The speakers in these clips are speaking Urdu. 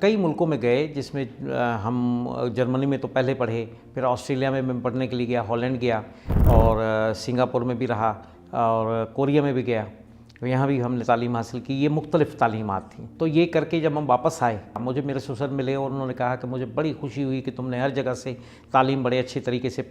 کئی ملکوں میں گئے جس میں ہم جرمنی میں تو پہلے پڑھے، پھر آسٹریلیا میں پڑھنے کے لیے گیا، ہالینڈ گیا اور سنگاپور میں بھی رہا اور کوریا میں بھی گیا، یہاں بھی ہم نے تعلیم حاصل کی۔ یہ مختلف تعلیمات تھیں۔ تو یہ کر کے جب ہم واپس آئے، مجھے میرے سسر ملے اور انہوں نے کہا کہ مجھے بڑی خوشی ہوئی کہ تم نے ہر جگہ سے تعلیم بڑے اچھے طریقے سے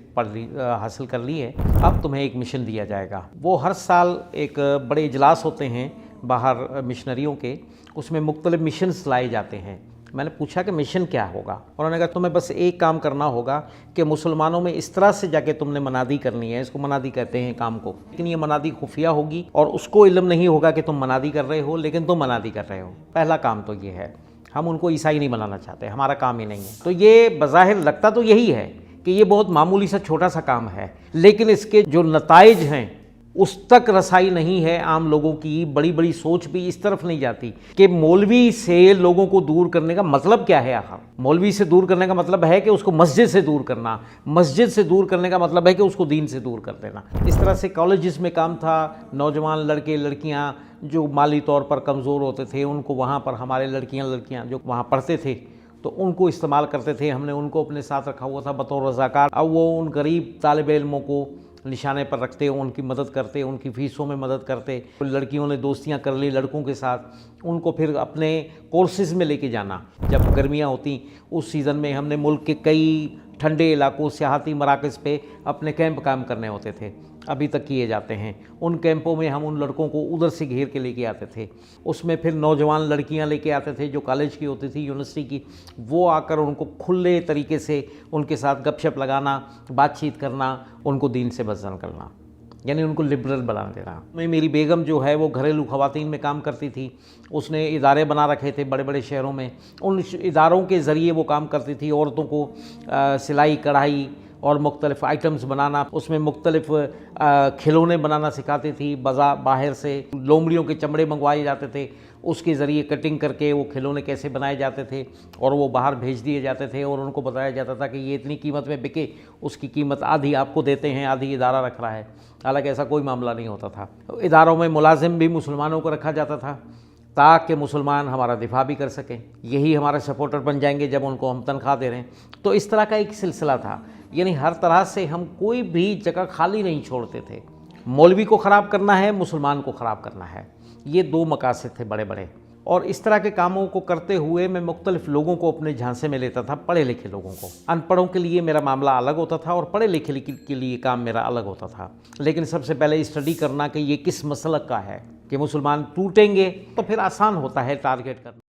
حاصل کر لی ہے، اب تمہیں ایک مشن دیا جائے گا۔ وہ ہر سال ایک بڑے اجلاس ہوتے ہیں باہر مشنریوں کے، اس میں مختلف مشنز لائے جاتے ہیں۔ میں نے پوچھا کہ مشن کیا ہوگا؟ انہوں نے کہا تمہیں بس ایک کام کرنا ہوگا کہ مسلمانوں میں اس طرح سے جا کے تم نے منادی کرنی ہے، اس کو منادی کہتے ہیں کام کو، لیکن یہ منادی خفیہ ہوگی اور اس کو علم نہیں ہوگا کہ تم منادی کر رہے ہو، لیکن تم منادی کر رہے ہو۔ پہلا کام تو یہ ہے۔ ہم ان کو عیسائی نہیں بنانا چاہتے، ہمارا کام ہی نہیں ہے۔ تو یہ بظاہر لگتا تو یہی ہے کہ یہ بہت معمولی سا چھوٹا سا کام ہے، لیکن اس کے جو نتائج ہیں اس تک رسائی نہیں ہے عام لوگوں کی۔ بڑی بڑی سوچ بھی اس طرف نہیں جاتی کہ مولوی سے لوگوں کو دور کرنے کا مطلب کیا ہے۔ آخر مولوی سے دور کرنے کا مطلب ہے کہ اس کو مسجد سے دور کرنا، مسجد سے دور کرنے کا مطلب ہے کہ اس کو دین سے دور کر دینا۔ اس طرح سے کالجز میں کام تھا، نوجوان لڑکے لڑکیاں جو مالی طور پر کمزور ہوتے تھے ان کو وہاں پر ہمارے لڑکیاں جو وہاں پڑھتے تھے تو ان کو استعمال کرتے تھے۔ ہم نے ان کو اپنے ساتھ رکھا ہوا تھا بطور رضاکار۔ اب وہ ان غریب طالب علموں کو نشانے پر رکھتے، ان کی مدد کرتے، ان کی فیسوں میں مدد کرتے۔ لڑکیوں نے دوستیاں کر لی لڑکوں کے ساتھ، ان کو پھر اپنے کورسز میں لے کے جانا۔ جب گرمیاں ہوتیں اس سیزن میں ہم نے ملک کے کئی ٹھنڈے علاقوں، سیاحتی مراکز پہ اپنے کیمپ کام کرنے ہوتے تھے، ابھی تک کیے جاتے ہیں۔ ان کیمپوں میں ہم ان لڑکوں کو ادھر سے گھیر کے لے کے آتے تھے۔ اس میں پھر نوجوان لڑکیاں لے کے آتے تھے جو کالج کی ہوتی تھی، یونیورسٹی کی، وہ آ کر ان کو کھلے طریقے سے ان کے ساتھ گپ شپ لگانا، بات چیت کرنا، ان کو دین سے بدزن کرنا، یعنی ان کو لبرل بنا دینا۔ میری بیگم جو ہے وہ گھریلو خواتین میں کام کرتی تھی، اس نے ادارے بنا رکھے تھے بڑے بڑے شہروں میں، ان اداروں کے ذریعے وہ کام کرتی تھی۔ عورتوں کو سلائی کڑھائی اور مختلف آئٹمز بنانا، اس میں مختلف کھلونے بنانا سکھاتی تھی۔ باہر سے لومڑیوں کے چمڑے منگوائے جاتے تھے، اس کے ذریعے کٹنگ کر کے وہ کھلونے کیسے بنائے جاتے تھے اور وہ باہر بھیج دیے جاتے تھے، اور ان کو بتایا جاتا تھا کہ یہ اتنی قیمت میں بکے، اس کی قیمت آدھی آپ کو دیتے ہیں، آدھی ادارہ رکھ رہا ہے۔ حالانکہ ایسا کوئی معاملہ نہیں ہوتا تھا۔ اداروں میں ملازم بھی مسلمانوں کو رکھا جاتا تھا تاکہ مسلمان ہمارا دفاع بھی کر سکیں، یہی ہمارے سپورٹر بن جائیں گے جب ان کو ہم تنخواہ دے رہے ہیں۔ تو اس طرح کا ایک سلسلہ تھا، یعنی ہر طرح سے ہم کوئی بھی جگہ خالی نہیں چھوڑتے تھے۔ مولوی کو خراب کرنا ہے، مسلمان کو خراب کرنا ہے، یہ دو مقاصد تھے بڑے بڑے۔ اور اس طرح کے کاموں کو کرتے ہوئے میں مختلف لوگوں کو اپنے جھانسے میں لیتا تھا، پڑھے لکھے لوگوں کو۔ ان پڑھوں کے لیے میرا معاملہ الگ ہوتا تھا اور پڑھے لکھے کے لیے کام میرا الگ ہوتا تھا، لیکن سب سے پہلے اسٹڈی کرنا کہ یہ کس مسلک کا ہے، کہ مسلمان ٹوٹیں گے تو پھر آسان ہوتا ہے ٹارگیٹ کرنا۔